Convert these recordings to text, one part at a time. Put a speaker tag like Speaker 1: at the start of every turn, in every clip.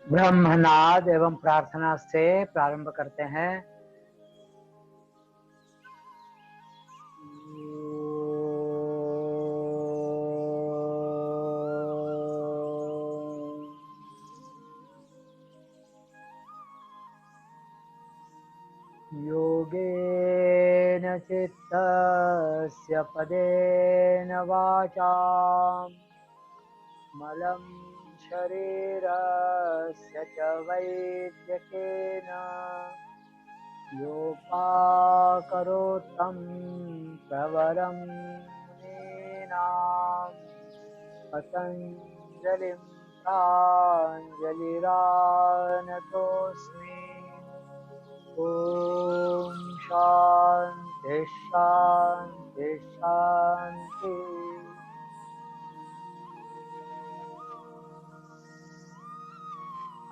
Speaker 1: ब्रह्मनाद एवं प्रार्थना से प्रारंभ करते हैं। योगेन चित्तस्य पदेन वाचां मलं शरीरस्य च वैद्यकेन योपाकरोत्तं प्रवरं मुनीनां पतञ्जलिं प्राञ्जलिरानतोऽस्मि। ओम शांति शांति शांति।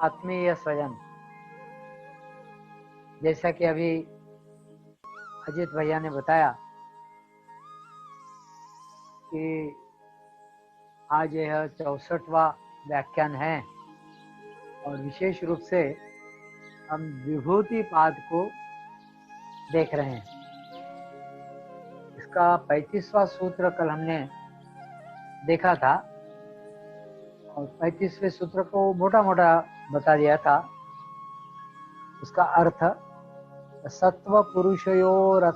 Speaker 1: आत्मीय स्वयं, जैसा कि अभी अजित भैया ने बताया कि आज यह 64वां व्याख्यान है और विशेष रूप से हम विभूति पाद को देख रहे हैं। इसका 35वां सूत्र कल हमने देखा था और 35वें सूत्र को मोटा मोटा बता दिया था। उसका अर्थ सत्व पुरुषयोरत्यंता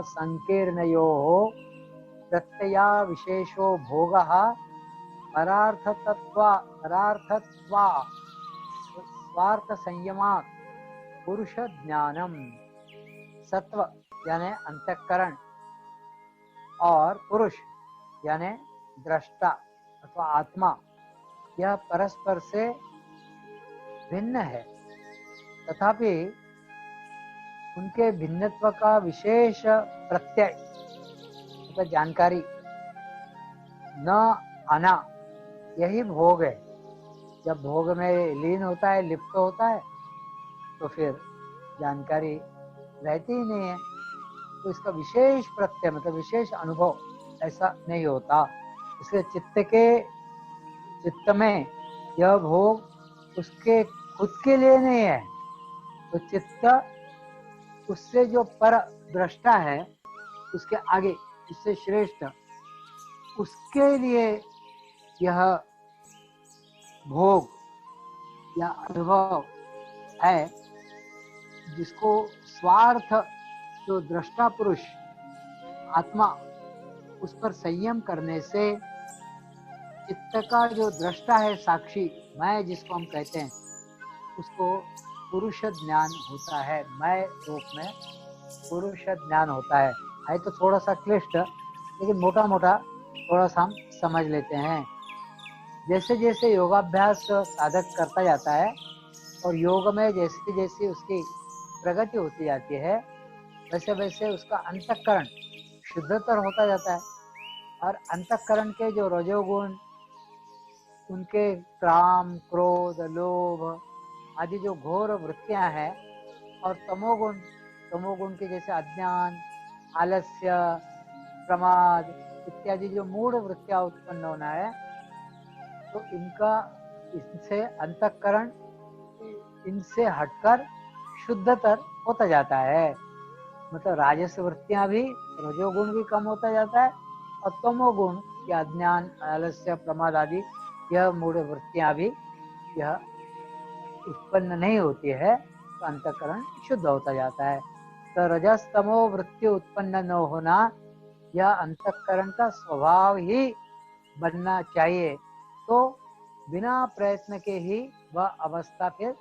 Speaker 1: संकीर्णयोः प्रत्यया विशेषो भोगः परार्थत्वा स्वार्थ संयमात् पुरुष ज्ञानम। सत्व यानी अंतःकरण और पुरुष यानी दृष्टा अथवा आत्मा, यह परस्पर से भिन्न है, तथापि उनके भिन्नत्व का विशेष प्रत्यय मतलब जानकारी न आना, यही भोग है। जब भोग में लीन होता है, लिप्त होता है, तो फिर जानकारी रहती ही नहीं है। तो इसका विशेष प्रत्यय मतलब विशेष अनुभव ऐसा नहीं होता। इसलिए चित्त में यह भोग उसके खुद के लिए नहीं है, तो चित्त उससे जो पर दृष्टा है, उसके आगे, उससे श्रेष्ठ, उसके लिए यह भोग या अनुभव है, जिसको स्वार्थ जो दृष्टा पुरुष आत्मा उस पर संयम करने से चित्त का जो दृष्टा है, साक्षी मैं जिसको हम कहते हैं, उसको पुरुष ज्ञान होता है। मैं रूप में पुरुष ज्ञान होता है तो थोड़ा सा क्लिष्ट, लेकिन मोटा मोटा थोड़ा सा हम समझ लेते हैं। जैसे जैसे योगाभ्यास साधक करता जाता है और योग में जैसे जैसे उसकी प्रगति होती जाती है, वैसे वैसे उसका अंतःकरण शुद्धतर होता जाता है। और अंतःकरण के जो रजोगुण, उनके काम, क्रोध, लोभ आदि जो घोर वृत्तियां हैं, और तमोगुण के जैसे अज्ञान, आलस्य, प्रमाद इत्यादि जो मूढ़ वृत्तियां उत्पन्न होना है, तो इनसे अंतःकरण इनसे हटकर शुद्धतर होता जाता है। मतलब राजस वृत्तियां भी, रजोगुण भी कम होता जाता है और तमोगुण या अज्ञान, आलस्य, प्रमाद आदि यह मूढ़ वृत्तियां भी यह उत्पन्न नहीं होती है, तो अंतःकरण शुद्ध होता जाता है। तो रजस तमो वृत्ति उत्पन्न न होना यह अंतःकरण का स्वभाव ही बनना चाहिए, तो बिना प्रयत्न के ही वह अवस्था फिर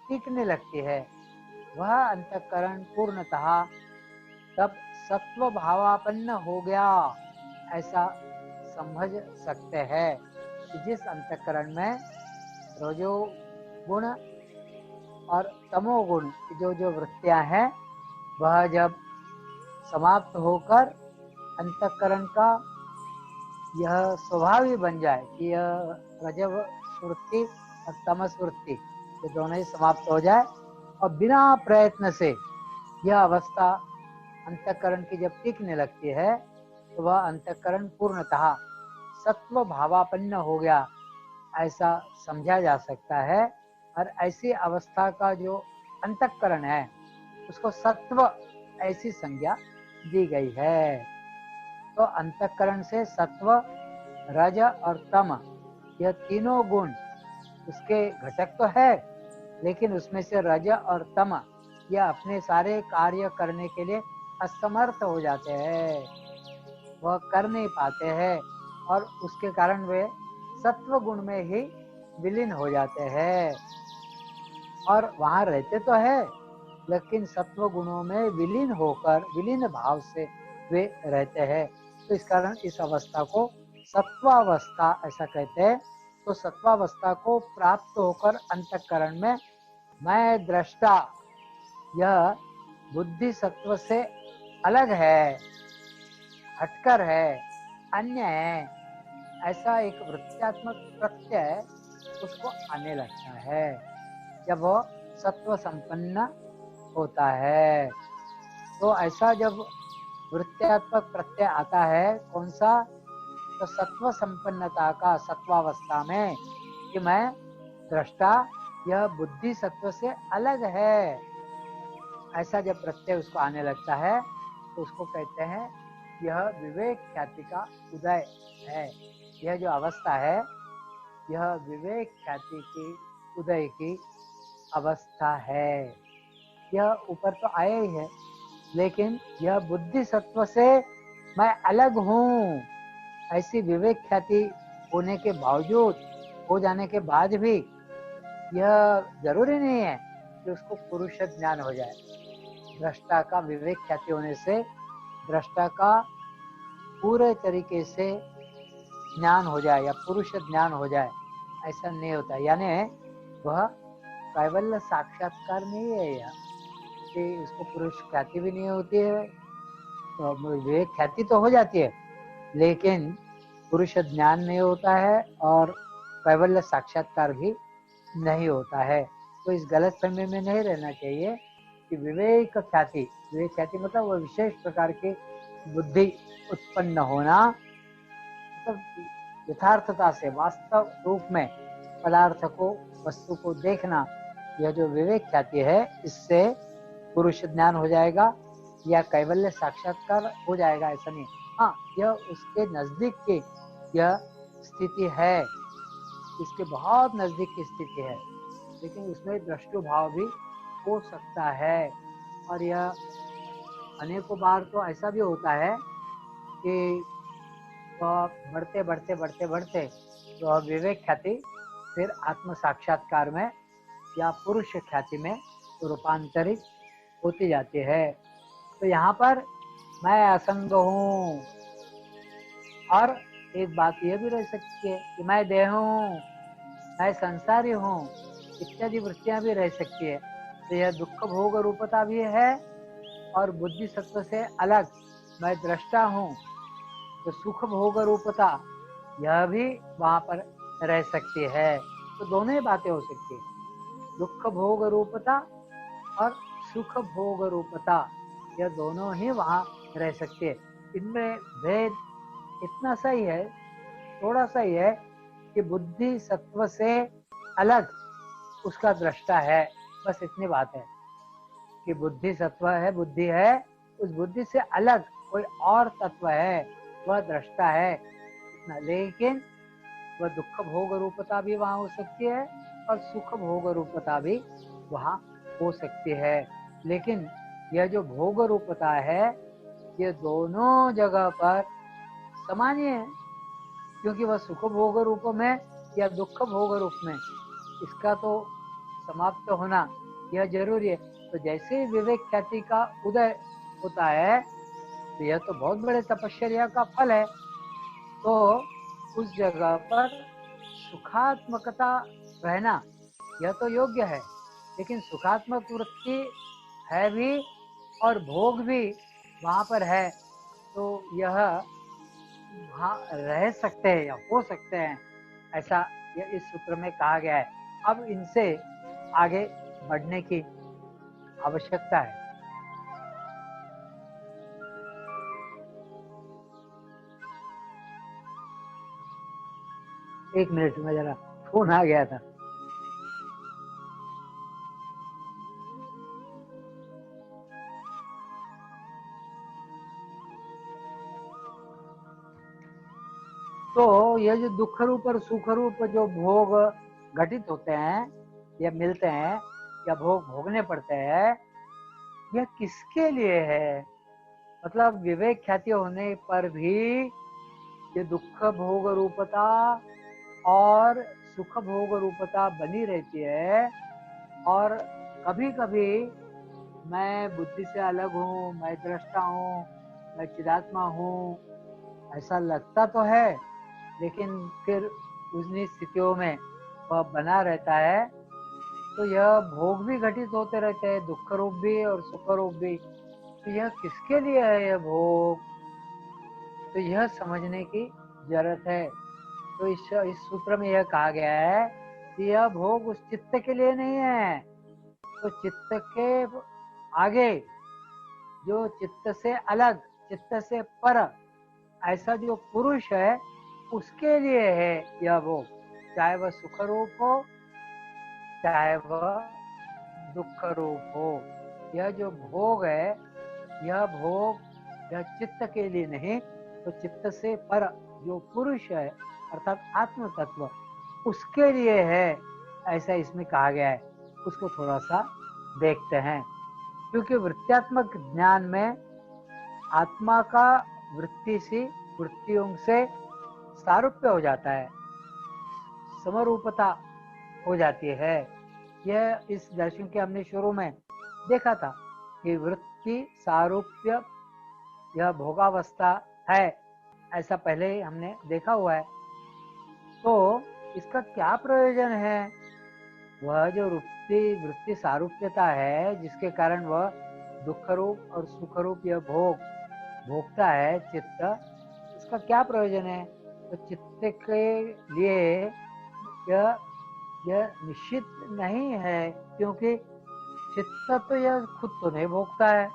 Speaker 1: टिकने लगती है। वह अंतःकरण पूर्णतः तब सत्व भावापन्न हो गया, ऐसा समझ सकते हैं कि जिस अंतःकरण में रजोगुण और तमोगुण की जो वृत्तियां हैं, वह जब समाप्त होकर अंतःकरण का यह स्वभाव ही बन जाए कि यह रजव वृत्ति और तमस वृत्ति ये दोनों ही समाप्त हो जाए और बिना प्रयत्न से यह अवस्था अंतःकरण की जब टिकने लगती है, तो वह अंतःकरण पूर्णतः सत्व भावापन्न हो गया, ऐसा समझा जा सकता है। और ऐसी अवस्था का जो अंतःकरण है उसको सत्व ऐसी संज्ञा दी गई है। तो अंतःकरण से सत्व, रज और तम, यह तीनों गुण उसके घटक तो है, लेकिन उसमें से रज और तम यह अपने सारे कार्य करने के लिए असमर्थ हो जाते हैं, वह कर नहीं पाते हैं, और उसके कारण वे सत्व गुण में ही विलीन हो जाते हैं। और वहां रहते तो है, लेकिन सत्व गुणों में विलीन होकर विलीन भाव से वे रहते हैं। तो इस कारण इस अवस्था को सत्वावस्था ऐसा कहते हैं। तो सत्वावस्था को प्राप्त होकर अंतःकरण में मैं दृष्टा, यह बुद्धि सत्व से अलग है, हटकर है, अन्य है, ऐसा एक वृत्त्यात्मक प्रत्यय उसको आने लगता है जब वो सत्व संपन्न होता है। तो ऐसा जब वृत्त्यात्मक प्रत्यय आता है, कौन सा? तो सत्व संपन्नता का, सत्वावस्था में, कि मैं दृष्टा, यह बुद्धि सत्व से अलग है, ऐसा जब प्रत्यय उसको आने लगता है तो उसको कहते हैं यह विवेक ख्याति का उदय है। यह जो अवस्था है यह विवेक ख्याति की उदय की अवस्था है। यह ऊपर तो आया ही है, लेकिन यह बुद्धि सत्व से मैं अलग हूँ, ऐसी विवेक ख्याति होने के बावजूद, हो जाने के बाद भी, यह जरूरी नहीं है कि उसको पुरुष ज्ञान हो जाए। दृष्टा का विवेक ख्याति होने से दृष्टा का पूरे तरीके से ज्ञान हो जाए या पुरुष ज्ञान हो जाए, ऐसा नहीं होता। यानी वह कैवल्य साक्षात्कार नहीं है, यह कि उसको पुरुष ख्याति भी नहीं होती है, तो विवेक ख्याति तो हो जाती है, लेकिन पुरुष ज्ञान नहीं होता है और कैवल्य साक्षात्कार भी नहीं होता है। तो इस गलत फहमी में नहीं रहना चाहिए कि विवेक ख्याति मतलब वह विशेष प्रकार की बुद्धि उत्पन्न होना, मतलब यथार्थता से वास्तव रूप में पदार्थ को, वस्तु को देखना, यह जो विवेक ख्याति है इससे पुरुष ज्ञान हो जाएगा या कैवल्य साक्षात्कार हो जाएगा, ऐसा नहीं। हाँ, यह उसके नजदीक की यह स्थिति है, इसके बहुत नजदीक की स्थिति है, लेकिन उसमें दृष्टि भाव भी हो सकता है। और यह अनेकों बार तो ऐसा भी होता है कि तो बढ़ते बढ़ते बढ़ते बढ़ते तो विवेक ख्याति फिर आत्म साक्षात्कार में या पुरुष ख्याति में रूपांतरित होती जाती है। तो यहाँ पर मैं असंग हूँ, और एक बात यह भी रह सकती है कि मैं देह हूँ, मैं संसारी हूँ, इत्यादि वृत्तियां भी रह सकती है। तो यह दुख भोग रूपता भी है, और बुद्धि सत्व से अलग मैं दृष्टा हूँ, तो सुख भोग रूपता यह भी वहां पर रह सकती है। तो दोनों ही बातें हो सकती है, दुख भोग रूपता और सुख भोग रूपता, यह दोनों ही वहां रह सकती है। इनमें भेद इतना सा ही है, थोड़ा सा ही है, कि बुद्धि सत्व से अलग उसका दृष्टा है, बस इतनी बात है कि बुद्धि सत्व है, बुद्धि है, उस बुद्धि से अलग कोई और तत्व है, वह दृष्टा है इतना। लेकिन वह दुख भोग रूपता भी वहां हो सकती है और सुख भोग रूपता भी वहां हो सकती है। लेकिन यह जो भोग रूपता है ये दोनों जगह पर समान ही है, क्योंकि वह सुख भोग रूप में या दुख भोग रूप में इसका तो समाप्त होना यह जरूरी है। तो जैसे ही विवेक ख्याति का उदय होता है तो यह तो बहुत बड़े तपश्चर्या का फल है, तो उस जगह पर सुखात्मकता रहना यह तो योग्य है, लेकिन सुखात्मक वृत्ति है भी और भोग भी वहां पर है, तो यह वहां रह सकते हैं या हो सकते हैं, ऐसा यह इस सूत्र में कहा गया है। अब इनसे आगे बढ़ने की आवश्यकता है। एक मिनट में जरा फोन आ गया था। तो ये जो दुख रूप और सुख रूप जो भोग घटित होते हैं या मिलते हैं या भोग भोगने पड़ते हैं, यह किसके लिए है? मतलब विवेक ख्याति होने पर भी ये दुख भोग रूपता और सुख भोग रूपता बनी रहती है। और कभी कभी मैं बुद्धि से अलग हूँ, मैं दृष्टा हूँ, मैं चिदात्मा हूँ, ऐसा लगता तो है, लेकिन फिर उन्हीं स्थितियों में वह बना रहता है। तो यह भोग भी घटित होते रहते हैं, दुख रूप भी और सुख रूप भी। तो यह किसके लिए है यह भोग? तो यह समझने की जरूरत है। तो इस सूत्र में यह कहा गया है कि यह भोग उस चित्त के लिए नहीं है। तो चित्त के आगे, जो चित्त से अलग, चित्त से पर ऐसा जो पुरुष है, उसके लिए है यह भोग। चाहे वह सुख रूप हो, चाहे वह दुख रूप हो। यह जो भोग है, यह भोग यह चित्त के लिए नहीं, तो चित्त से पर जो पुरुष है अर्थात आत्म तत्व, उसके लिए है, ऐसा इसमें कहा गया है। उसको थोड़ा सा देखते हैं। क्योंकि वृत्त्यात्मक ज्ञान में आत्मा का वृत्ति से, वृत्तियों से सारूप्य हो जाता है, समरूपता हो जाती है। यह इस दर्शन के हमने शुरू में देखा था कि वृत्ति सारूप्य यह भोगावस्था है, ऐसा पहले ही हमने देखा हुआ है। तो इसका क्या प्रयोजन है? वह जो वृत्ति सारूप्यता है, जिसके कारण वह दुख रूप और सुख रूप यह भोग भोगता है चित्त, इसका क्या प्रयोजन है? तो चित्त के लिए यह निश्चित नहीं है, क्योंकि चित्त तो यह खुद तो नहीं भोगता है।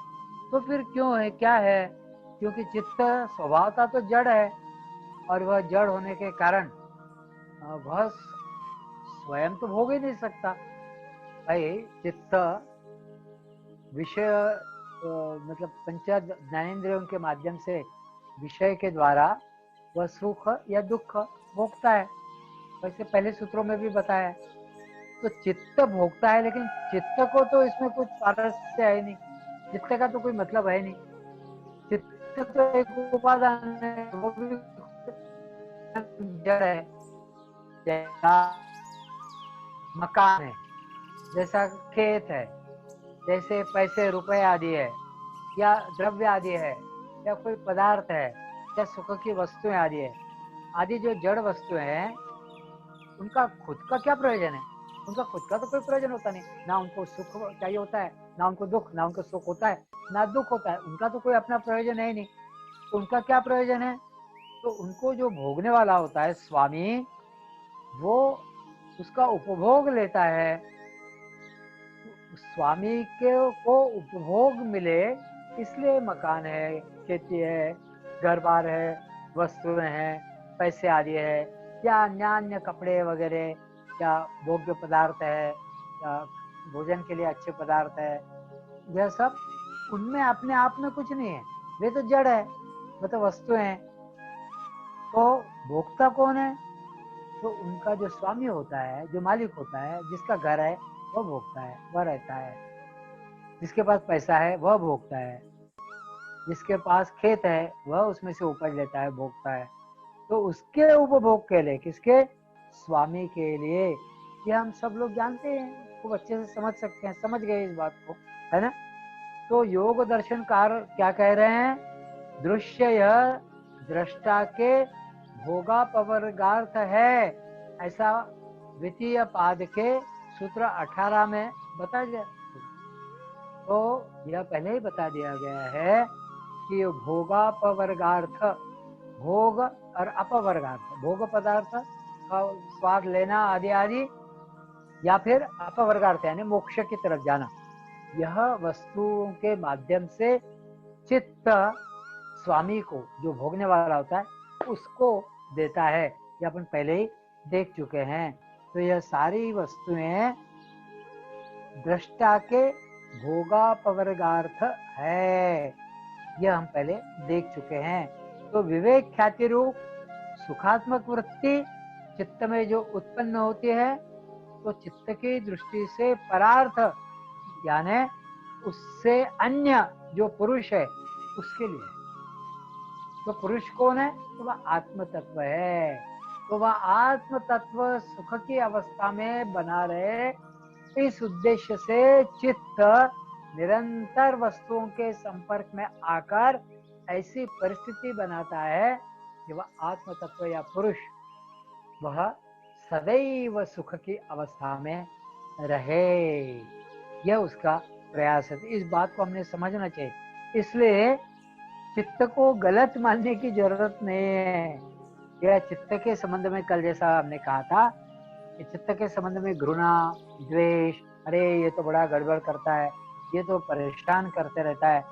Speaker 1: तो फिर क्यों है, क्या है? क्योंकि चित्त स्वभावता तो जड़ है, और वह जड़ होने के कारण वह स्वयं तो भोग ही नहीं सकता। भाई चित्त विषय मतलब पंच ज्ञानेंद्रियों के माध्यम से विषय के द्वारा वह सुख या दुख भोगता है। वैसे पहले सूत्रों में भी बताया है। तो चित्त भोगता है, लेकिन चित्त को तो इसमें कुछ पारस्य है नहीं, चित्त का तो कोई मतलब है नहीं। चित्त तो एक उपादान है, वो भी जड़ है। जैसा मकान है, जैसा खेत है, जैसे पैसे रुपए आदि है, या द्रव्य आदि है, या कोई पदार्थ है, या सुख की वस्तुएं आदि है, आदि जो जड़ वस्तुएं हैं, उनका खुद का क्या प्रयोजन है? उनका खुद का तो कोई प्रयोजन होता नहीं। ना उनको सुख चाहिए होता है, ना उनको दुख, ना उनको सुख होता है, ना दुख होता है। उनका तो कोई अपना प्रयोजन है ही नहीं। तो उनका क्या प्रयोजन है? तो उनको जो भोगने वाला होता है स्वामी, वो उसका उपभोग लेता है। स्वामी के को उपभोग मिले, इसलिए मकान है, खेती है, घर बार है, वस्तुएं हैं, पैसे आदि है, या अन्य अन्य कपड़े वगैरह, या भोग्य पदार्थ है, या भोजन के लिए अच्छे पदार्थ है, यह सब उनमें अपने आप में कुछ नहीं है, वे तो जड़ है, वे तो वस्तुएं हैं। तो भोक्ता कौन है? तो उनका जो स्वामी होता है, जो मालिक होता है, जिसका घर है, वह भोगता है, वह रहता है। जिसके पास पैसा है वह भोगता है, जिसके पास खेत है वह उसमें से उपज लेता है, भोगता है। तो उसके उपभोग के लिए, किसके? स्वामी के लिए। ये हम सब लोग जानते हैं, खूब अच्छे से समझ सकते हैं, समझ गए इस बात को, है ना? तो योग दर्शनकार क्या कह रहे हैं? दृश्य यह दृष्टा के भोगापवर्गार्थ है, ऐसा द्वितीय पाद के सूत्र 18 में बताया गया। तो यह पहले ही बता दिया गया है कि भोगापवर्गार्थ, भोग और अपवर्गार्थ, भोग पदार्थ का स्वाद लेना आदि आदि, या फिर अपवर्गार्थ यानी मोक्ष की तरफ जाना, यह वस्तुओं के माध्यम से चित्त स्वामी को, जो भोगने वाला होता है, उसको देता है। ये अपन पहले ही देख चुके हैं। तो तो यह सारी वस्तुएं दृष्टा के भोगापवर्गार्थ है, यह हम पहले देख चुके हैं। तो विवेक ख्याति रूप सुखात्मक वृत्ति चित्त में जो उत्पन्न होती है, तो चित्त की दृष्टि से परार्थ यानी उससे अन्य जो पुरुष है उसके लिए है। तो पुरुष कौन है? तो वह आत्म तत्व है। तो वह आत्म तत्व सुख की अवस्था में बना रहे, इस उद्देश्य से चित्त निरंतर वस्तुओं के संपर्क में आकर ऐसी परिस्थिति बनाता है कि वह आत्म तत्व या पुरुष वह सदैव सुख की अवस्था में रहे, यह उसका प्रयास है। इस बात को हमने समझना चाहिए। इसलिए चित्त को गलत मानने की जरूरत नहीं है। यह चित्त के संबंध में कल जैसा हमने कहा था कि चित्त के संबंध में घृणा, द्वेष, अरे ये तो बड़ा गड़बड़ करता है, ये तो परेशान करते रहता है,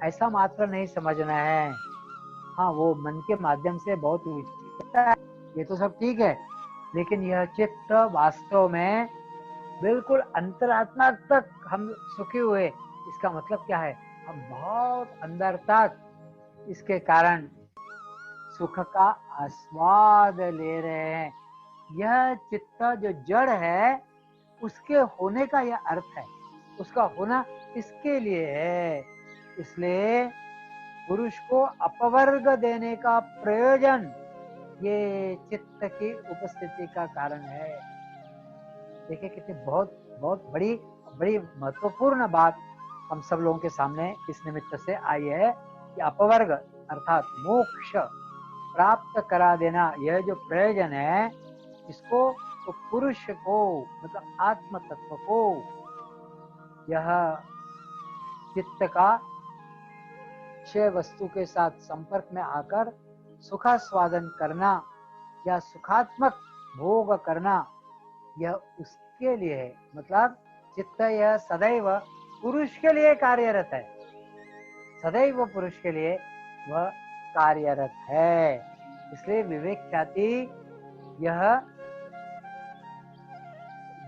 Speaker 1: ऐसा मात्र नहीं समझना है। हाँ, वो मन के माध्यम से बहुत विचलित है, ये तो सब ठीक है, लेकिन यह चित्त वास्तव में बिल्कुल अंतरात्मा तक हम सुखी हुए, इसका मतलब क्या है? हम बहुत अंदर तक इसके कारण सुख का आस्वाद ले रहे हैं। यह चित्त जो जड़ है उसके होने का यह अर्थ है, उसका होना इसके लिए है। इसलिए पुरुष को अपवर्ग देने का प्रयोजन ये चित्त की उपस्थिति का कारण है। देखिए कितनी बहुत बहुत बड़ी बड़ी महत्वपूर्ण बात हम सब लोगों के सामने इस निमित्त से आई है कि अपवर्ग अर्थात मोक्ष प्राप्त करा देना, यह जो प्रयोजन है इसको तो पुरुष को मतलब आत्म तत्व को यह चित्त का क्षय वस्तु के साथ संपर्क में आकर सुखास्वादन करना या सुखात्मक भोग करना, यह उसके लिए है। मतलब चित्त यह सदैव पुरुष के लिए कार्यरत है, सदैव पुरुष के लिए वह कार्यरत है। इसलिए विवेक ख्याति यह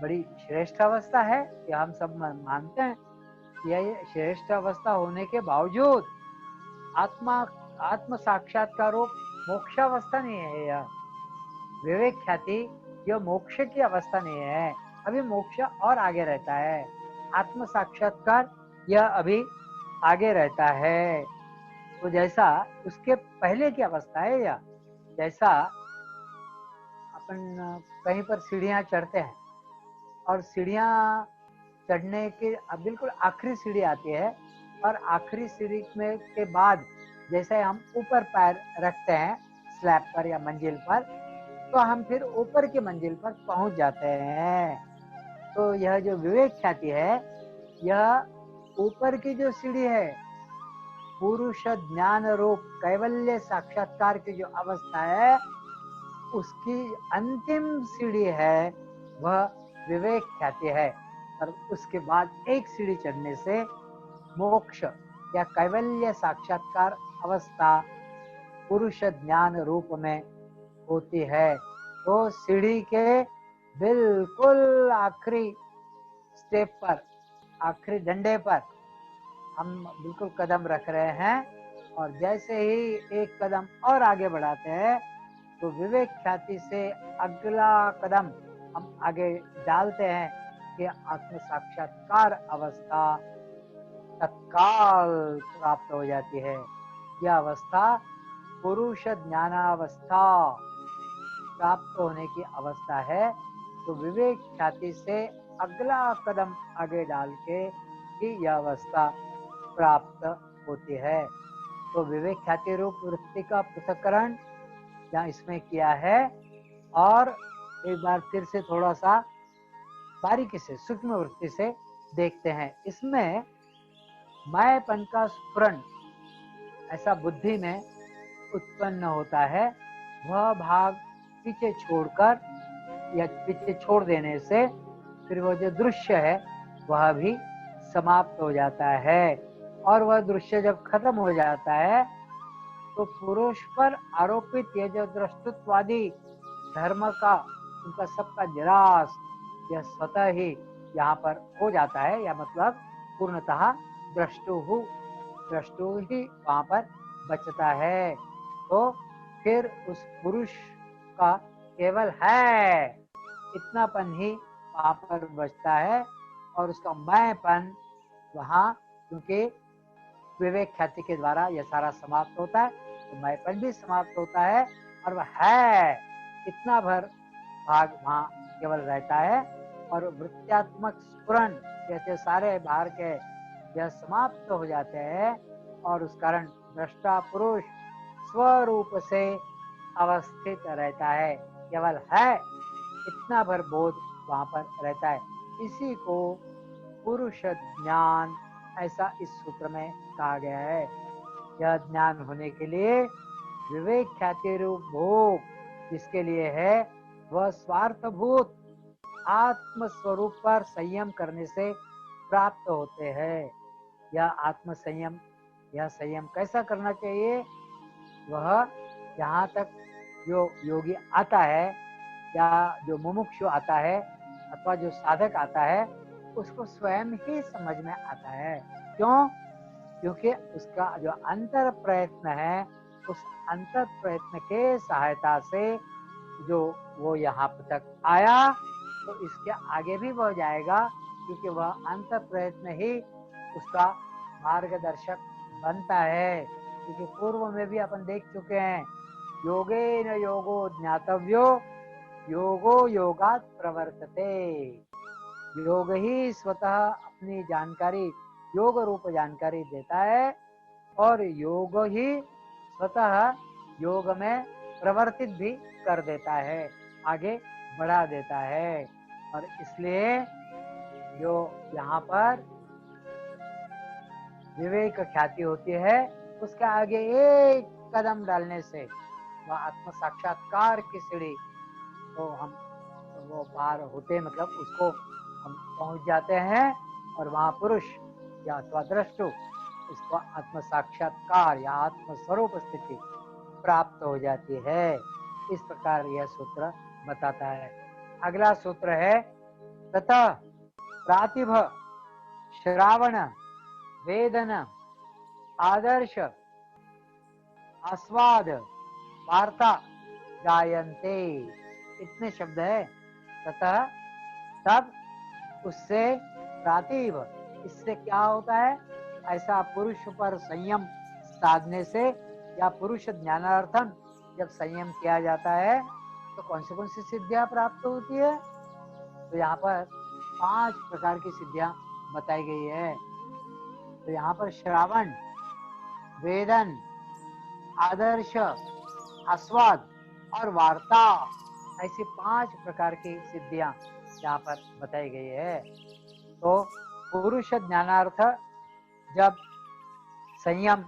Speaker 1: बड़ी श्रेष्ठ अवस्था है, यह हम सब मानते हैं। यह श्रेष्ठ अवस्था होने के बावजूद आत्म साक्षात्कार मोक्षावस्था नहीं है। यह विवेक ख्याति यह मोक्ष की अवस्था नहीं है, अभी मोक्ष और आगे रहता है, आत्म साक्षात्कार यह अभी आगे रहता है। तो जैसा उसके पहले की अवस्था है, या जैसा अपन कहीं पर सीढ़ियां चढ़ते हैं और सीढ़ियां चढ़ने के बिल्कुल आखिरी सीढ़ी आती है, और आखिरी सीढ़ी में के बाद जैसे हम ऊपर पैर रखते हैं स्लैब पर या मंजिल पर, तो हम फिर ऊपर की मंजिल पर पहुंच जाते हैं। तो यह जो विवेक ख्याति है, यह ऊपर की जो सीढ़ी है, पुरुष ज्ञान रूप कैवल्य साक्षात्कार की जो अवस्था है, उसकी अंतिम सीढ़ी है, वह विवेक ख्याति है। और उसके बाद एक सीढ़ी चढ़ने से मोक्ष या कैवल्य साक्षात्कार अवस्था पुरुष ज्ञान रूप में होती है। तो सीढ़ी के बिल्कुल आखिरी स्टेप पर, आखिरी डंडे पर हम बिल्कुल कदम रख रहे हैं, और जैसे ही एक कदम और आगे बढ़ाते हैं तो विवेक ख्याति से अगला कदम हम आगे डालते हैं कि आत्म साक्षात्कार अवस्था तत्काल प्राप्त हो जाती है। यह अवस्था पुरुष ज्ञानावस्था प्राप्त होने की अवस्था है। तो विवेक ख्याति से अगला कदम आगे डाल के ही यह अवस्था प्राप्त होती है। तो विवेक ख्याति रूप वृत्ति का पृथक्करण यहाँ इसमें किया है। और एक बार फिर से थोड़ा सा बारीकी से सूक्ष्म वृत्ति से देखते हैं। इसमें मैंपन का स्फुरण ऐसा बुद्धि में उत्पन्न होता है, वह भाग पीछे छोड़कर या पीछे छोड़ देने से फिर वह जो दृश्य है वह भी समाप्त हो जाता है। और वह दृश्य जब खत्म हो जाता है तो पुरुष पर आरोपित ये जो दृष्टत्वादी धर्म का उनका सबका निराश यह स्वतः ही यहाँ पर हो जाता है, या मतलब पूर्णतः दृष्टु ही वहाँ पर बचता है। तो फिर उस पुरुष का केवल है इतनापन ही वहाँ पर बचता है, और उसका मैंपन वहाँ, क्योंकि विवेक ख्याति के द्वारा यह सारा समाप्त होता है, तो मैंपन भी समाप्त होता है, और वह है इतना भर भाग वहाँ केवल रहता है। और वृत्त्यात्मक स्फुरन जैसे सारे बाहर के यह समाप्त हो जाते हैं, और उस कारण दृष्टा पुरुष स्वरूप से अवस्थित रहता है, केवल है इतना भर बोध वहाँ पर रहता है। इसी को पुरुष ज्ञान ऐसा इस सूत्र में कहा गया है। यह ज्ञान होने के लिए विवेक ख्याति रूप भोग जिसके लिए है, वह स्वार्थभूत आत्म स्वरूप पर संयम करने से प्राप्त होते हैं। यह आत्म संयम, यह संयम कैसा करना चाहिए? वह यहाँ तक जो योगी आता है, या जो मुमुक्षु आता है, अथवा जो साधक आता है, उसको स्वयं ही समझ में आता है। क्यों? क्योंकि उसका जो अंतर प्रयत्न है, उस अंतर प्रयत्न के सहायता से जो वो यहाँ तक आया, तो इसके आगे भी वह जाएगा, क्योंकि वह अंतर प्रयत्न ही उसका मार्गदर्शक बनता है। क्योंकि पूर्व में भी अपन देख चुके हैं, योगेन योगो ज्ञातव्यो योगो योगात् प्रवर्तते। योग ही स्वतः अपनी जानकारी, योग रूप जानकारी देता है, और योग ही स्वतः योग में प्रवर्तित भी कर देता है, आगे बढ़ा देता है। और इसलिए जो यहाँ पर विवेक ख्याति होती है, उसके आगे एक कदम डालने से वह आत्म साक्षात्कार की सीढ़ी तो हम वो पार होते, मतलब उसको हम पहुंच जाते हैं, और वहां पुरुष या अथवा दृष्टु उसको आत्म साक्षात्कार या आत्म स्वरूप स्थिति प्राप्त हो जाती है। इस प्रकार यह सूत्र बताता है। अगला सूत्र है ततः प्रातिभ श्रावण वेदन आदर्श आस्वाद वार्ता जायन्ते। इतने शब्द है। ततः तब, उससे, प्रातिभ इससे क्या होता है? ऐसा पुरुष पर संयम साधने से, या पुरुष ज्ञानार्थम जब संयम किया जाता है, तो कौन सी सिद्धियां प्राप्त होती है? तो यहाँ पर 5 प्रकार की सिद्धियां बताई गई है। तो यहाँ पर श्रावण, वेदन, आदर्श, आस्वाद और वार्ता, ऐसी 5 प्रकार की सिद्धियां यहाँ पर बताई गई है। तो पुरुष ज्ञानार्थ जब संयम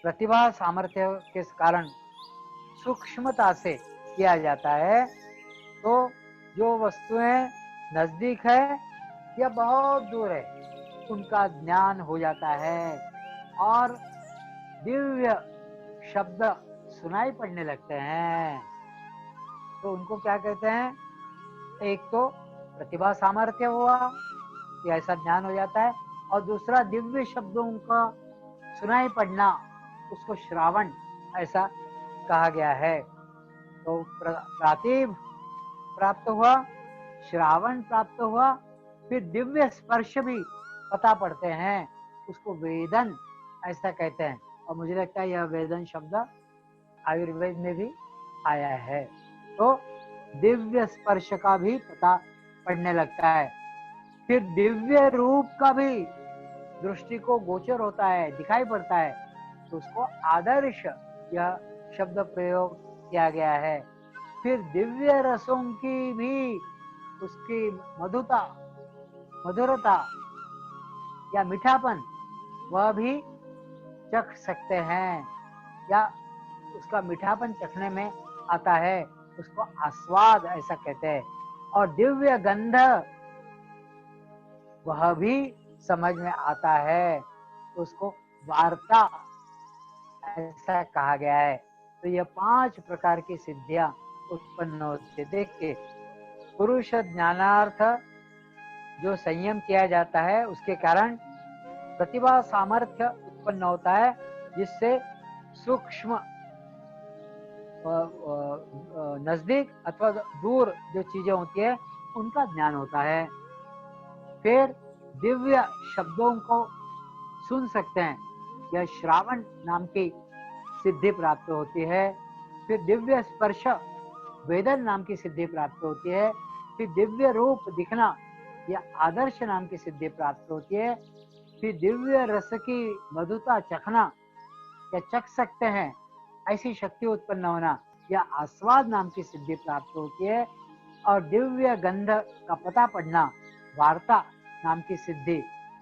Speaker 1: प्रतिभा सामर्थ्य के कारण सूक्ष्मता से किया जाता है, तो जो वस्तुएं नजदीक है या बहुत दूर है, उनका ज्ञान हो जाता है, और दिव्य शब्द सुनाई पड़ने लगते हैं। तो उनको क्या कहते हैं? एक तो प्रतिभा सामर्थ्य हुआ, कि ऐसा ज्ञान हो जाता है, और दूसरा दिव्य शब्दों का सुनाई पड़ना, उसको श्रावण ऐसा कहा गया है। तो प्रातिभ प्राप्त हुआ, श्रावण प्राप्त हुआ, फिर दिव्य स्पर्श भी पता पड़ते हैं, उसको वेदन ऐसा कहते हैं। और मुझे लगता है यह वेदन शब्द आयुर्वेद में भी आया है। तो दिव्य स्पर्श का भी पता पड़ने लगता है। फिर दिव्य रूप का भी दृष्टि को गोचर होता है, दिखाई पड़ता है, तो उसको आदर्श यह शब्द प्रयोग किया गया है। फिर दिव्य रसों की भी, उसकी मधुरता या मीठापन, वह भी चख सकते हैं, या उसका मीठापन चखने में आता है, उसको आस्वाद ऐसा कहते हैं। और दिव्य गंध, वह भी समझ में आता है, उसको वार्ता ऐसा कहा गया है। तो ये 5 प्रकार की सिद्धियां उत्पन्न होती है। देखिए, पुरुष ज्ञानार्थ जो संयम किया जाता है उसके कारण प्रतिभा सामर्थ्य उत्पन्न होता है, जिससे सूक्ष्म नजदीक अथवा दूर जो चीजें होती है उनका ज्ञान होता है। फिर दिव्य शब्दों को सुन सकते हैं, यह श्रावण नाम की सिद्धि प्राप्त होती है। फिर दिव्य स्पर्श वेदन नाम की सिद्धि प्राप्त होती है। फिर दिव्य रूप दिखना, यह आदर्श नाम की सिद्धि प्राप्त होती है। फिर दिव्य रस की मधुता चखना या चख सकते हैं, ऐसी शक्ति उत्पन्न होना, या आस्वाद नाम की सिद्धि प्राप्त होती है। और दिव्य गंध का पता पड़ना, वार्ता नाम की सिद्धि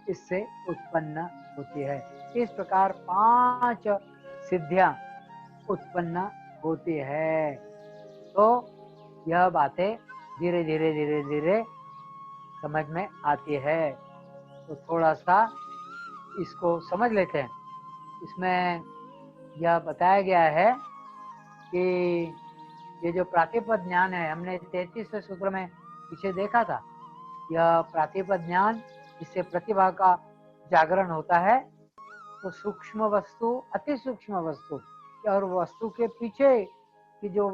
Speaker 1: इससे उत्पन्न होती है। इस प्रकार 5 सिद्धियां उत्पन्न होती है। तो यह बातें धीरे धीरे समझ में आती है। तो थोड़ा सा इसको समझ लेते हैं। इसमें यह बताया गया है कि ये जो प्रातिपद ज्ञान है, हमने 33वें सूत्र में पीछे देखा था, यह प्रातिपद ज्ञान, इससे प्रतिभा का जागरण होता है। तो सूक्ष्म वस्तु, अति सूक्ष्म वस्तु और वस्तु के पीछे की जो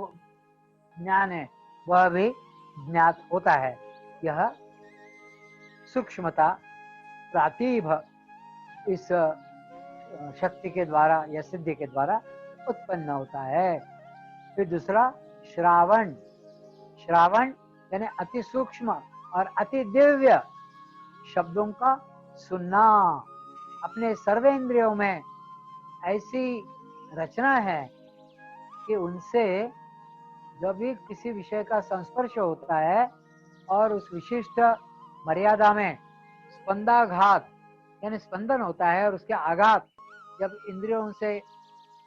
Speaker 1: ज्ञान है वह भी ज्ञात होता है। यह सूक्ष्मता प्रातिभ इस शक्ति के द्वारा या सिद्धि के द्वारा उत्पन्न होता है। फिर दूसरा श्रावण, श्रावण यानी अति सूक्ष्म और अति दिव्य शब्दों का सुनना। अपने सर्वेंद्रियों में ऐसी रचना है कि उनसे जब भी किसी विषय का संस्पर्श होता है और उस विशिष्ट मर्यादा में स्पंदाघात यानी स्पंदन होता है और उसके आघात जब इंद्रियों से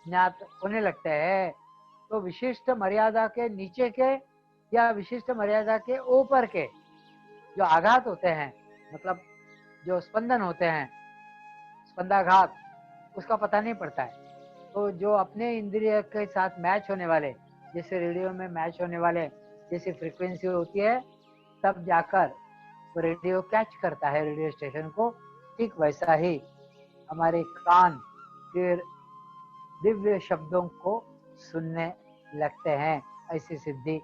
Speaker 1: ज्ञात होने लगते हैं, तो विशिष्ट मर्यादा के नीचे के या विशिष्ट मर्यादा के ऊपर के जो आघात होते हैं, मतलब जो स्पंदन होते हैं, स्पंदाघात, उसका पता नहीं पड़ता है। तो जो अपने इंद्रिय के साथ मैच होने वाले, जैसे रेडियो में मैच होने वाले जैसी फ्रीक्वेंसी होती है, तब जाकर वो रेडियो कैच करता है रेडियो स्टेशन को। ठीक वैसा ही हमारे कान फिर दिव्य शब्दों को सुनने लगते हैं, ऐसी सिद्धि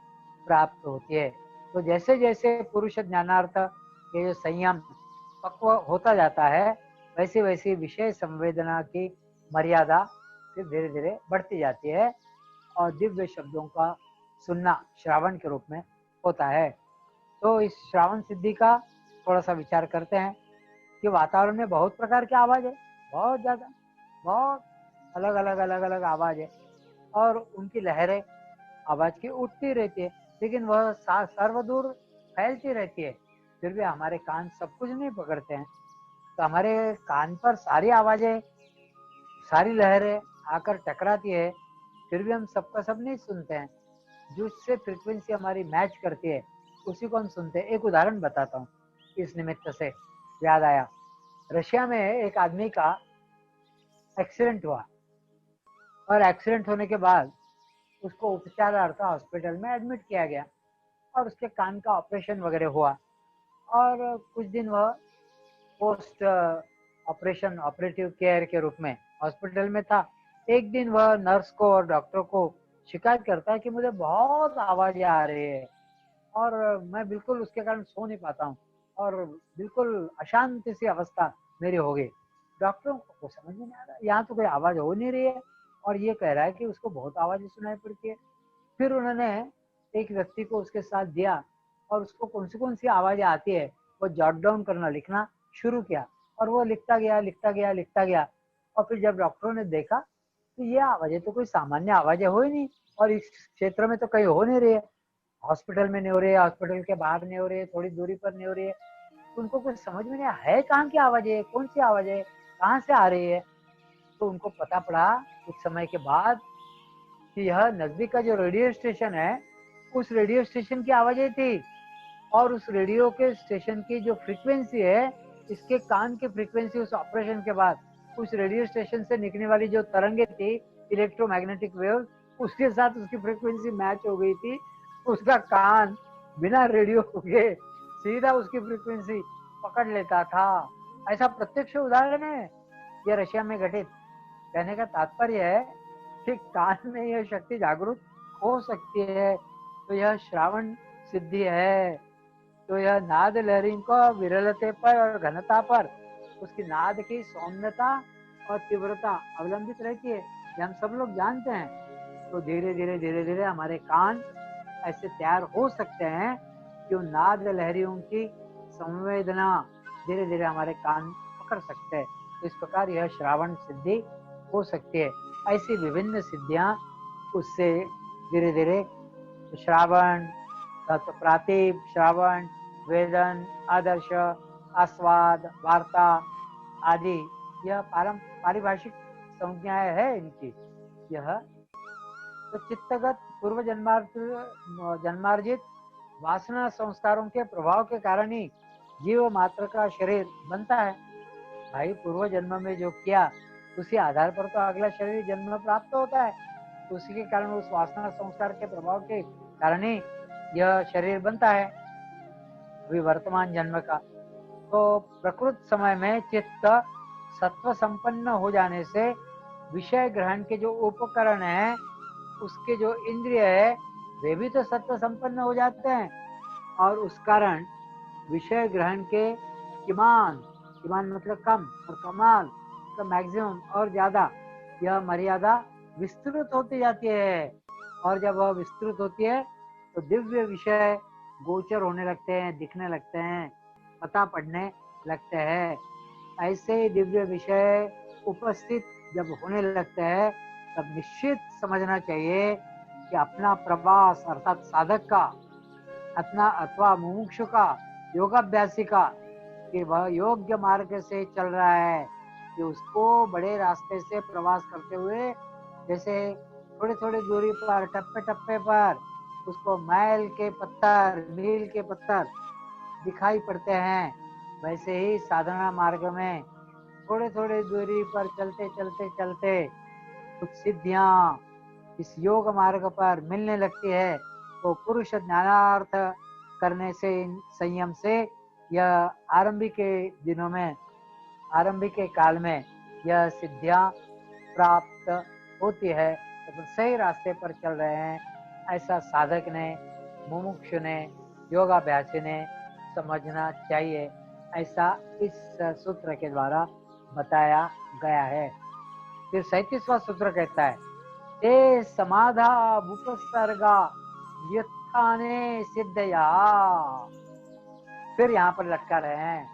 Speaker 1: प्राप्त होती है। तो जैसे जैसे पुरुष ज्ञानार्थ ये जो संयम पक्व होता जाता है, वैसे वैसे विषय संवेदना की मर्यादा फिर धीरे धीरे बढ़ती जाती है और दिव्य शब्दों का सुनना श्रावण के रूप में होता है। तो इस श्रावण सिद्धि का थोड़ा सा विचार करते हैं कि वातावरण में बहुत प्रकार की आवाज है, बहुत ज्यादा, बहुत अलग अलग आवाज है और उनकी लहरें आवाज की उठती रहती है, लेकिन वह सर्वदूर फैलती रहती है। फिर भी हमारे कान सब कुछ नहीं पकड़ते हैं, तो हमारे कान पर सारी आवाजें, सारी लहरें आकर टकराती है, फिर भी हम सबका सब नहीं सुनते हैं। जिससे फ्रीक्वेंसी हमारी मैच करती है उसी को हम सुनते हैं। एक उदाहरण बताता हूँ, इस निमित्त से याद आया। रशिया में एक आदमी का एक्सीडेंट हुआ और एक्सीडेंट होने के बाद उसको उपचारार्थ हॉस्पिटल में एडमिट किया गया और उसके कान का ऑपरेशन वगैरह हुआ और कुछ दिन वह पोस्ट ऑपरेशन ऑपरेटिव केयर के रूप में हॉस्पिटल में था। एक दिन वह नर्स को और डॉक्टर को शिकायत करता है कि मुझे बहुत आवाजें आ रही है और मैं बिल्कुल उसके कारण सो नहीं पाता हूँ और बिल्कुल अशांति सी अवस्था मेरी हो गई। डॉक्टरों को समझ में नहीं आ रहा, यहाँ तो कोई आवाज हो नहीं रही है और ये कह रहा है कि उसको बहुत आवाजें सुनाई पड़ती है। फिर उन्होंने एक व्यक्ति को उसके साथ दिया और उसको कौन सी आवाजें आती है वो जॉट डाउन करना, लिखना शुरू किया और वो लिखता गया। और फिर जब डॉक्टरों ने देखा तो ये आवाजें तो कोई सामान्य आवाजें हो ही नहीं और इस क्षेत्र में तो कहीं हो नहीं रही है, हॉस्पिटल में नहीं हो रही है, हॉस्पिटल के बाहर नहीं हो रही है, थोड़ी दूरी पर नहीं हो रही है। तो उनको कुछ समझ में नहीं आया है कहाँ की आवाज है, कौन सी आवाज है, कहाँ से आ रही है। तो उनको पता पड़ा कुछ समय के बाद कि यह नजदीक का जो रेडियो स्टेशन है उस रेडियो स्टेशन की आवाजें थी और उस रेडियो के स्टेशन की जो फ्रीक्वेंसी है, इसके कान की फ्रीक्वेंसी उस ऑपरेशन के बाद उस रेडियो स्टेशन से निकलने वाली जो तरंगे थी, इलेक्ट्रोमैग्नेटिक वेव, उसके साथ उसकी फ्रीक्वेंसी मैच हो गई थी। उसका कान बिना रेडियो के सीधा उसकी फ्रीक्वेंसी पकड़ लेता था। ऐसा प्रत्यक्ष उदाहरण है यह रशिया में घटित। कहने का तात्पर्य है कि कान में यह शक्ति जागरूक हो सकती है, तो यह श्रावण सिद्धि है। तो यह नाद लहरी को विरलते पर और घनता पर उसकी नाद की सौम्यता और तीव्रता अवलंबित रहती है, ये हम सब लोग जानते हैं। तो धीरे धीरे हमारे कान ऐसे तैयार हो सकते हैं कि उन नाद लहरियों की संवेदना धीरे धीरे हमारे कान पकड़ सकते हैं। तो इस प्रकार यह श्रावण सिद्धि हो सकती है। ऐसी विभिन्न सिद्धियां उससे धीरे धीरे श्रावण, तो प्रातिभ, श्रावण, वेदन, आदर्श, आस्वाद, वार्ता आदि यह पारिभाषिक संज्ञाएं है इनकी। यह तो चित्तगत पूर्व जन्मार्जित वासना संस्कारों के प्रभाव के कारण ही जीव मात्र का शरीर बनता है। भाई पूर्व जन्म में जो किया उसी आधार पर तो अगला शरीर जन्म प्राप्त होता है। तो उसी के कारण उस वासना संस्कार के प्रभाव के कारण ही यह शरीर बनता है अभी वर्तमान जन्म का। तो प्रकृत समय में चित्त सत्व संपन्न हो जाने से विषय ग्रहण के जो उपकरण है, उसके जो इंद्रिय है, वे भी तो सत्व संपन्न हो जाते हैं। और उस कारण विषय ग्रहण के किमान, किमान मतलब कम, और कमाल मतलब मैक्सिमम और ज्यादा, यह मर्यादा विस्तृत होती जाती है। और जब वह विस्तृत होती है तो दिव्य विषय गोचर होने लगते हैं, दिखने लगते हैं, पता पड़ने लगते हैं। ऐसे ही दिव्य विषय उपस्थित जब होने लगते हैं तब निश्चित समझना चाहिए कि अपना प्रवास अर्थात साधक का, अपना अथवा मुमुक्षु का, योगाभ्यासी का, कि वह योग्य मार्ग से चल रहा है, कि उसको बड़े रास्ते से प्रवास करते हुए जैसे थोड़ी थोड़ी दूरी पर टप्पे टप्पे पर उसको मील के पत्थर दिखाई पड़ते हैं, वैसे ही साधना मार्ग में थोड़े थोड़े दूरी पर चलते चलते चलते कुछ सिद्धियां इस योग मार्ग पर मिलने लगती है। तो पुरुष ज्ञानार्थ करने से, संयम से, यह आरंभिक के दिनों में, आरंभिक के काल में यह सिद्धियां प्राप्त होती है। तो सही रास्ते पर चल रहे हैं ऐसा साधक ने, मुमुक्षु ने, योगाभ्यासी ने समझना चाहिए। ऐसा इस सूत्र के द्वारा बताया गया है। फिर 37वां सूत्र कहता है, ते समाधा उपसर्गा व्युत्थाने सिद्धया। फिर यहाँ पर लटका रहे हैं,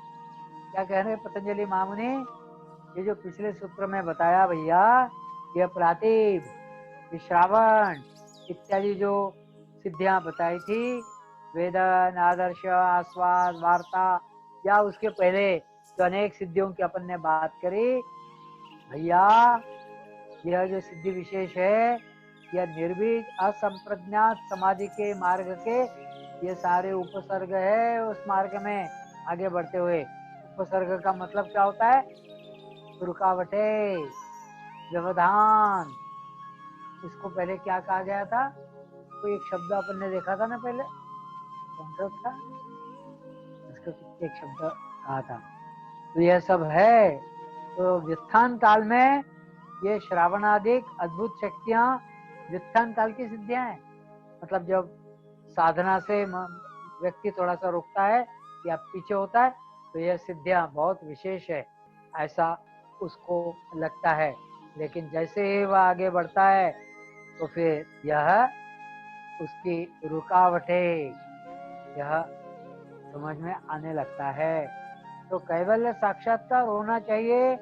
Speaker 1: क्या कह रहे हैं पतंजलि महामुनि? ये जो पिछले सूत्र में बताया भैया, यह प्रातिभ, श्रावण इत्यादि जो सिद्धियां बताई थी, वेदन, आदर्श, आस्वाद, वार्ता, या उसके पहले जो अनेक सिद्धियों की अपन ने बात करी भैया, यह जो सिद्धि विशेष है, यह निर्बीज असंप्रज्ञात समाधि के मार्ग के ये सारे उपसर्ग है। उस मार्ग में आगे बढ़ते हुए, उपसर्ग का मतलब क्या होता है? रुकावटें, व्यवधान। इसको पहले क्या कहा गया था? कोई एक शब्द अपन ने देखा था ना पहले, कौन सा था? इसको एक शब्द कहा था। तो यह सब है। तो व्युत्थान काल में ये श्रावणादिक अद्भुत शक्तियां व्युत्थान काल की सिद्धियां हैं। मतलब जब साधना से व्यक्ति थोड़ा सा रुकता है या पीछे होता है, तो यह सिद्धियां बहुत विशेष है ऐसा उसको लगता है। लेकिन जैसे ही वह आगे बढ़ता है तो फिर यह उसकी रुकावटें यह समझ में आने लगता है। तो कैवल्य साक्षात्कार होना चाहिए,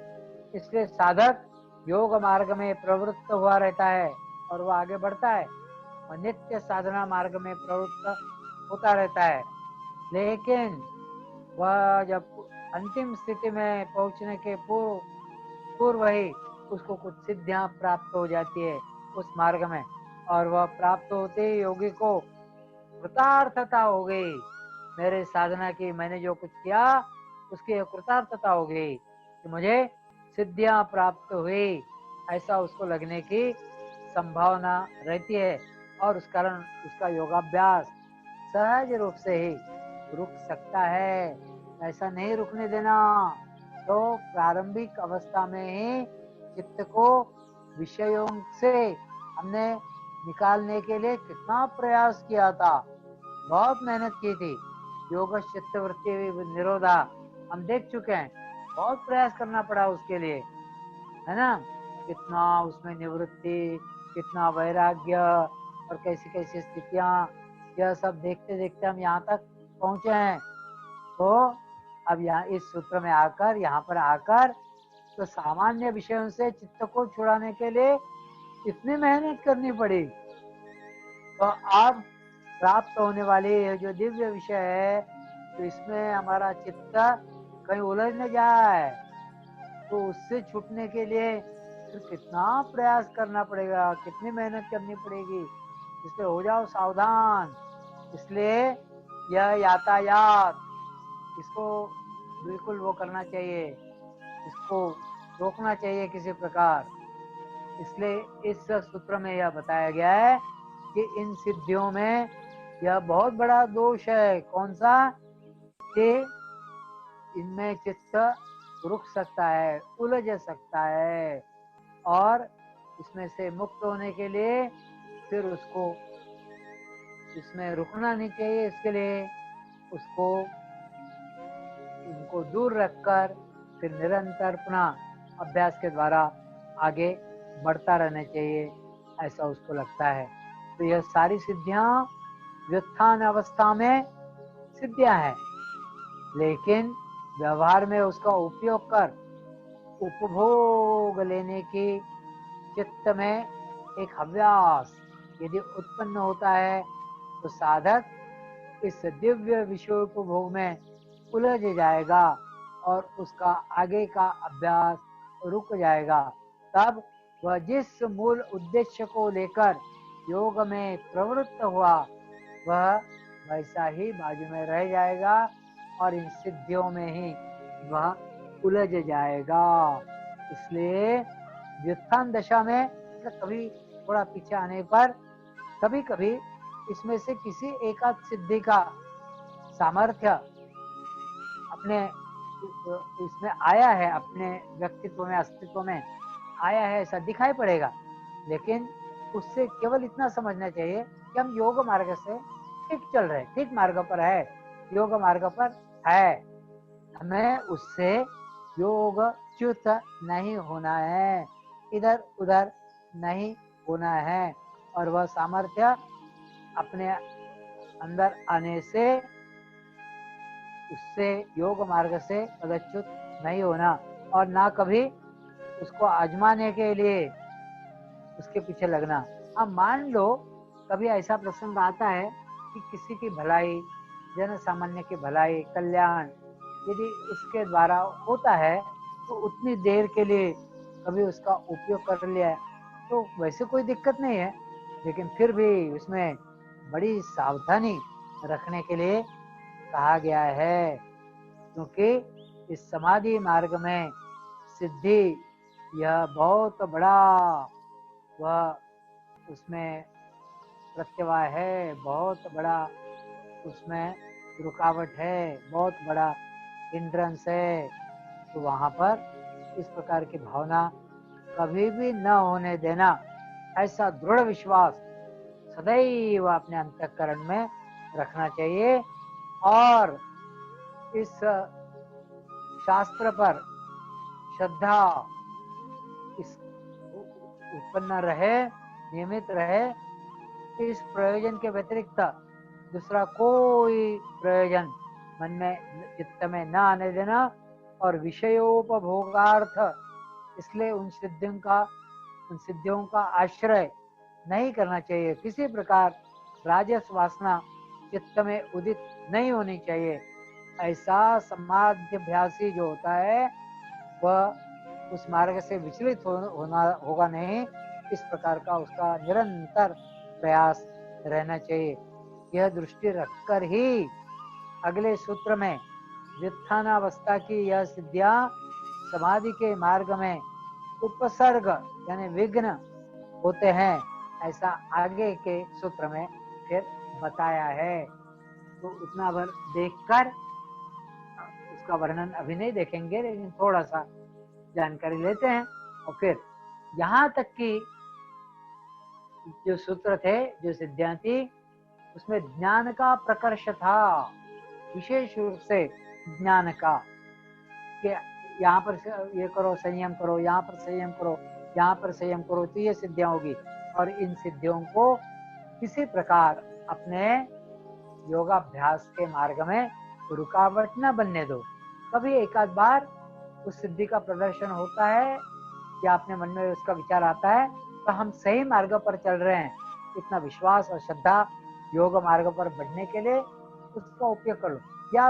Speaker 1: इसलिए साधक योग मार्ग में प्रवृत्त हुआ रहता है और वह आगे बढ़ता है और नित्य साधना मार्ग में प्रवृत्त होता रहता है। लेकिन वह जब अंतिम स्थिति में पहुंचने के पूर्व ही उसको कुछ सिद्धियां प्राप्त हो जाती है उस मार्ग में, और वह प्राप्त होते ही योगी को कृतार्थता हो गई, मेरे साधना की, मैंने जो कुछ किया उसकी कृतार्थता हो गई कि मुझे सिद्धियां प्राप्त हुई, ऐसा उसको लगने की संभावना रहती है और उस कारण उसका योगाभ्यास सहज रूप से ही रुक सकता है। ऐसा नहीं रुकने देना। तो प्रारंभिक अवस्था में ही चित्त को विषयों से हमने निकालने के लिए कितना प्रयास किया था, बहुत मेहनत की थी। योग चित्त वृत्ति निरोधा हम देख चुके हैं, बहुत प्रयास करना पड़ा उसके लिए, है ना। कितना उसमें निवृत्ति, कितना वैराग्य और कैसी कैसी स्थितियां, यह सब देखते देखते हम यहाँ तक पहुंचे हैं। तो अब यहाँ इस सूत्र में आकर, यहाँ पर आकर, तो सामान्य विषयों से चित्त को छुड़ाने के लिए इतनी मेहनत करनी पड़ी। तो अब प्राप्त होने वाली जो दिव्य विषय है, तो इसमें हमारा चित्त कहीं उलझ न जाए, तो उससे छूटने के लिए फिर कितना प्रयास करना पड़ेगा, कितनी मेहनत करनी पड़ेगी। इसलिए हो जाओ सावधान। इसलिए यह यातायात, इसको बिल्कुल वो करना चाहिए, इसको रोकना चाहिए किसी प्रकार। इसलिए इस सूत्र में यह बताया गया है कि इन सिद्धियों में यह बहुत बड़ा दोष है। कौन सा? कि इनमें चित्त रुक सकता है, उलझ सकता है, और इसमें से मुक्त होने के लिए फिर उसको इसमें रुकना नहीं चाहिए। इसके लिए उसको इनको दूर रखकर फिर निरंतर पुनः अभ्यास के द्वारा आगे बढ़ता रहना चाहिए, ऐसा उसको लगता है। तो यह सारी सिद्धियां व्युत्थान अवस्था में सिद्धियां हैं, लेकिन व्यवहार में उसका उपयोग कर उपभोग लेने की चित्त में एक हव्यास यदि उत्पन्न होता है, तो साधक इस दिव्य विषयोपभोग में उलझ जाएगा और उसका आगे का अभ्यास रुक जाएगा। तब वह जिस मूल उद्देश्य को लेकर योग में प्रवृत्त हुआ, वह वैसा ही बाजू में रह जाएगा और इन सिद्धियों में ही वह उलझ जाएगा। इसलिए व्युत्थान दशा में कभी थोड़ा पीछे आने पर कभी कभी इसमें से किसी एकाध सिद्धि का सामर्थ्य अपने इसमें आया है, अपने व्यक्तित्व में, अस्तित्व में आया है, ऐसा दिखाई पड़ेगा। लेकिन उससे केवल इतना समझना चाहिए कि हम योग मार्ग से ठीक चल रहे, ठीक मार्ग पर है, योग मार्ग पर है। हमें उससे योगच्युत नहीं होना है, इधर उधर नहीं होना है, और वह सामर्थ्य अपने अंदर आने से उससे योग मार्ग से पदच्युत नहीं होना, और ना कभी उसको आजमाने के लिए उसके पीछे लगना। अब मान लो कभी ऐसा प्रसंग आता है कि किसी की भलाई, जन सामान्य की भलाई, कल्याण यदि उसके द्वारा होता है, तो उतनी देर के लिए कभी उसका उपयोग कर लिया, तो वैसे कोई दिक्कत नहीं है। लेकिन फिर भी उसमें बड़ी सावधानी रखने के लिए कहा गया है, क्योंकि इस समाधि मार्ग में सिद्धि यह बहुत बड़ा वह उसमें प्रत्यवाय है, बहुत बड़ा उसमें रुकावट है, बहुत बड़ा हिंड्रेंस है। तो वहां पर इस प्रकार की भावना कभी भी न होने देना, ऐसा दृढ़ विश्वास सदैव अपने अंतःकरण में रखना चाहिए, और इस शास्त्र पर श्रद्धा इस उत्पन्न रहे, नियमित रहे। इस प्रयोजन के व्यतिरिक्त दूसरा कोई प्रयोजन मन में, चित्त में न आने देना, और विषयोपभोगार्थ इसलिए उन सिद्धियों का आश्रय नहीं करना चाहिए। किसी प्रकार राजस वासना चित्त में उदित नहीं होनी चाहिए। ऐसा समाध्याभ्यासी जो होता है, वह उस मार्ग से विचलित होना होगा नहीं। इस प्रकार का उसका निरंतर प्रयास रहना चाहिए। यह दृष्टि रखकर ही अगले सूत्र में व्युत्थानावस्था की यह सिद्धियां समाधि के मार्ग में उपसर्ग यानी विघ्न होते हैं, ऐसा आगे के सूत्र में फिर बताया है। तो उतना भर देखकर उसका वर्णन अभी नहीं देखेंगे, लेकिन थोड़ा सा जानकारी लेते हैं। और फिर यहाँ तक कि जो सूत्र थे, जो सिद्धियां थी, उसमें ज्ञान का प्रकर्ष था, विशेष रूप से ज्ञान का, कि यहाँ पर ये करो, संयम करो, यहाँ पर संयम करो, यहाँ पर संयम करो, तो ये सिद्धियां होगी। और इन सिद्धियों को किसी प्रकार अपने योगाभ्यास के मार्ग में रुकावट न बनने दो। कभी एक आध बार उस सिद्धि का प्रदर्शन होता है या अपने मन में उसका विचार आता है, तो हम सही मार्ग पर चल रहे हैं, इतना विश्वास और श्रद्धा योग मार्ग पर बढ़ने के लिए उसका उपयोग कर लो। या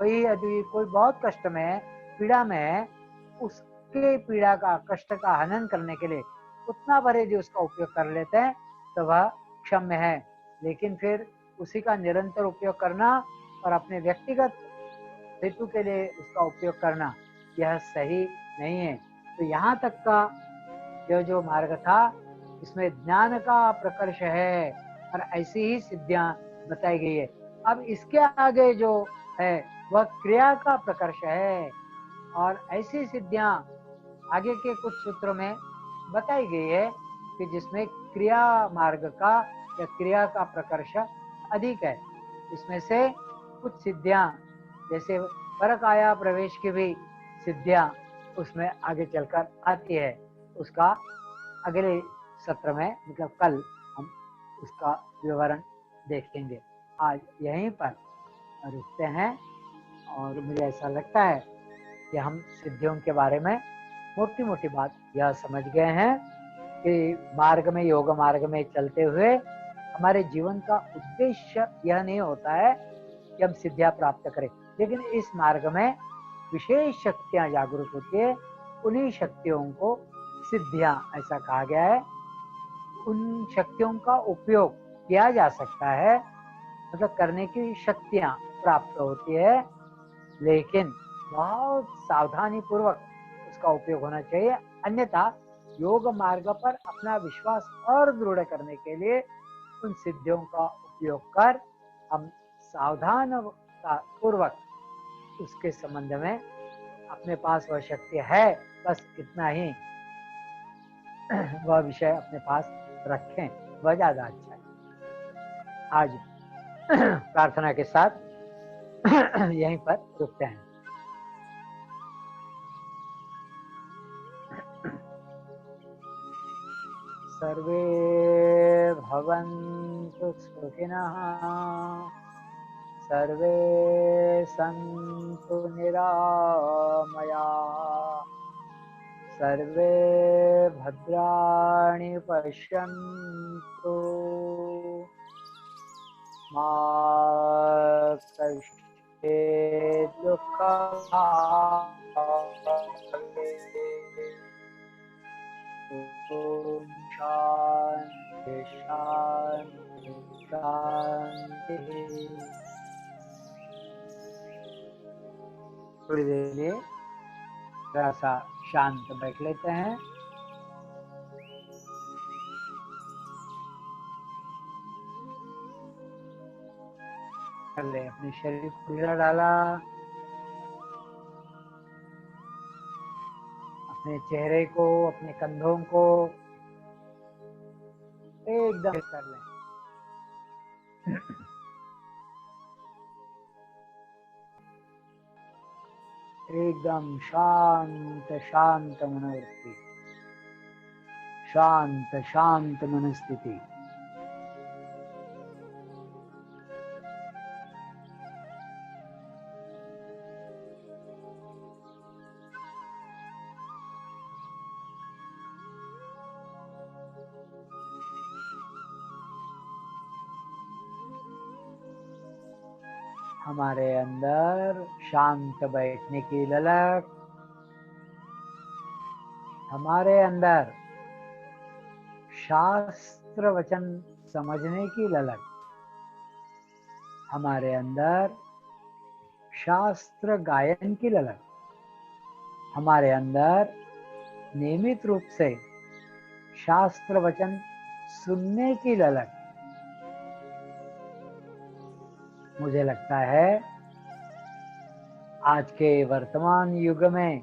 Speaker 1: वही यदि कोई बहुत कष्ट में, पीड़ा में है, उसके पीड़ा का, कष्ट का हनन करने के लिए उतना भर यदि उसका उपयोग कर लेते हैं तो वह क्षम्य है। लेकिन फिर उसी का निरंतर उपयोग करना और अपने व्यक्तिगत हेतु के लिए उसका उपयोग करना, यह सही नहीं है। तो यहाँ तक का जो मार्ग था, इसमें ज्ञान का प्रकर्ष है और ऐसी ही सिद्धियां बताई गई है। अब इसके आगे जो है वह क्रिया का प्रकर्ष है, और ऐसी सिद्धियां आगे के कुछ सूत्रों में बताई गई है कि जिसमें क्रिया मार्ग का या क्रिया का प्रकर्ष अधिक है। इसमें से कुछ सिद्धियां, जैसे परकाया प्रवेश की भी सिद्धियां उसमें आगे चलकर आती है, उसका अगले सत्र में, मतलब कल हम उसका विवरण देखेंगे। आज यहीं पर रुकते हैं, और मुझे ऐसा लगता है कि हम सिद्धियों के बारे में मोटी मोटी बात यह समझ गए हैं कि मार्ग में, योग मार्ग में चलते हुए हमारे जीवन का उद्देश्य यह नहीं होता है कि हम सिद्धियां प्राप्त करें, लेकिन इस मार्ग में विशेष शक्तियां जागृत होती है, उन्हीं शक्तियों को सिद्धियां ऐसा कहा गया है। उन शक्तियों का उपयोग किया जा सकता है, मतलब करने की शक्तियां प्राप्त होती है, लेकिन बहुत सावधानी पूर्वक उसका उपयोग होना चाहिए। अन्यथा योग मार्ग पर अपना विश्वास और दृढ़ करने के लिए उन सिद्धियों का उपयोग कर हम सावधानता पूर्वक उसके संबंध में, अपने पास वह शक्ति है, बस इतना ही वह विषय अपने पास रखें, वह ज्यादा अच्छा है। आज प्रार्थना के साथ यहीं पर रुकते हैं। सर्वे भवन्तु सुखिनः, सर्वे सन्तु निरामयाः, सर्वे भद्राणि पश्यन्तु, मा कश्चित् दुःखभाग्। शांति शांति शांति। थोड़ी देर लिए थोड़ा सा शांत बैठ लेते हैं। पहले अपने शरीर को ढीला डाला, अपने चेहरे को, अपने कंधों को एकदम कर लें। एकदम शांत शांत मनोवृत्ति, शांत शांत मनस्थिति। हमारे अंदर शांत बैठने की ललक, हमारे अंदर शास्त्र वचन समझने की ललक, हमारे अंदर शास्त्र गायन की ललक, हमारे अंदर नियमित रूप से शास्त्र वचन सुनने की ललक, मुझे लगता है आज के वर्तमान युग में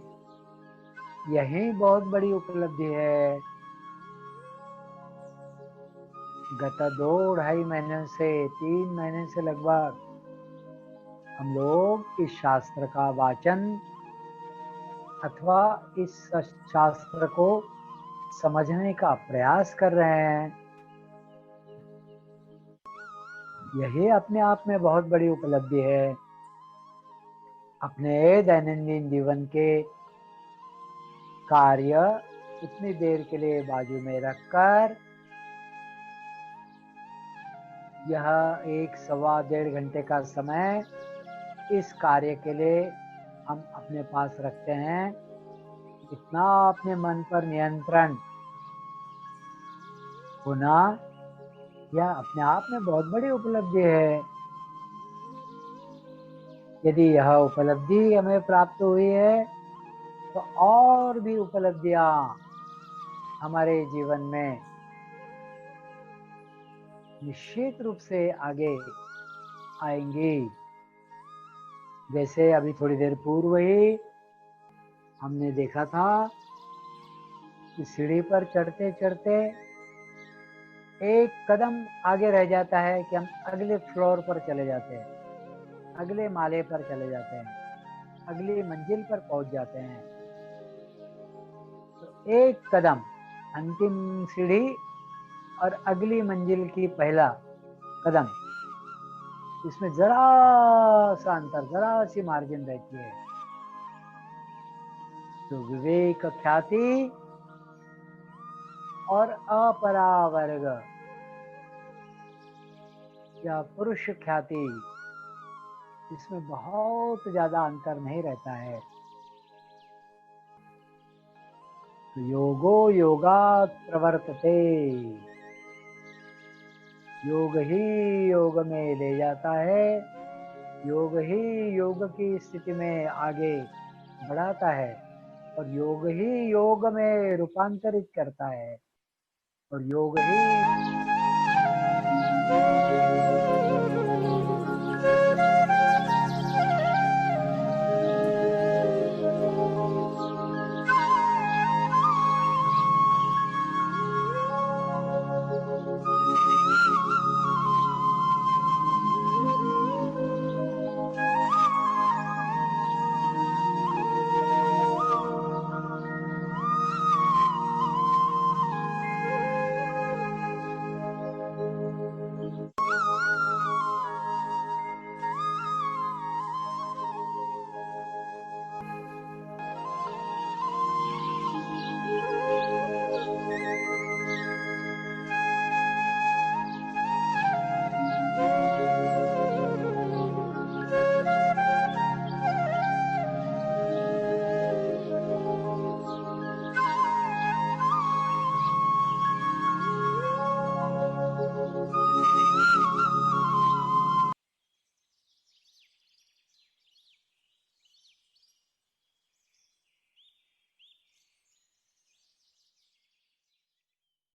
Speaker 1: यही बहुत बड़ी उपलब्धि है। गत 2-2.5 महीने से 3 महीने से लगभग हम लोग इस शास्त्र का वाचन अथवा इस शास्त्र को समझने का प्रयास कर रहे हैं। यही अपने आप में बहुत बड़ी उपलब्धि है। अपने दैनंदिन जीवन के कार्य उतनी देर के लिए बाजू में रखकर यह 1-1.25 घंटे का समय इस कार्य के लिए हम अपने पास रखते हैं। इतना अपने मन पर नियंत्रण होना यह अपने आप में बहुत बड़ी उपलब्धि है। यदि यह उपलब्धि हमें प्राप्त हुई है तो और भी उपलब्धियां हमारे जीवन में निश्चित रूप से आगे आएंगी। जैसे अभी थोड़ी देर पूर्व ही हमने देखा था कि सीढ़ी पर चढ़ते चढ़ते एक कदम आगे रह जाता है कि हम अगले फ्लोर पर चले जाते हैं, अगले माले पर चले जाते हैं, अगली मंजिल पर पहुंच जाते हैं। तो एक कदम अंतिम सीढ़ी और अगली मंजिल की पहला कदम, इसमें जरा सा अंतर, जरा सी मार्जिन रहती है। तो विवेक ख्याति और अपरावर्ग या पुरुष ख्याति, इसमें बहुत ज्यादा अंतर नहीं रहता है। तो योगो योगात् प्रवर्तते, योग ही योग में ले जाता है, योग ही योग की स्थिति में आगे बढ़ाता है और योग ही योग में रूपांतरित करता है और योग ही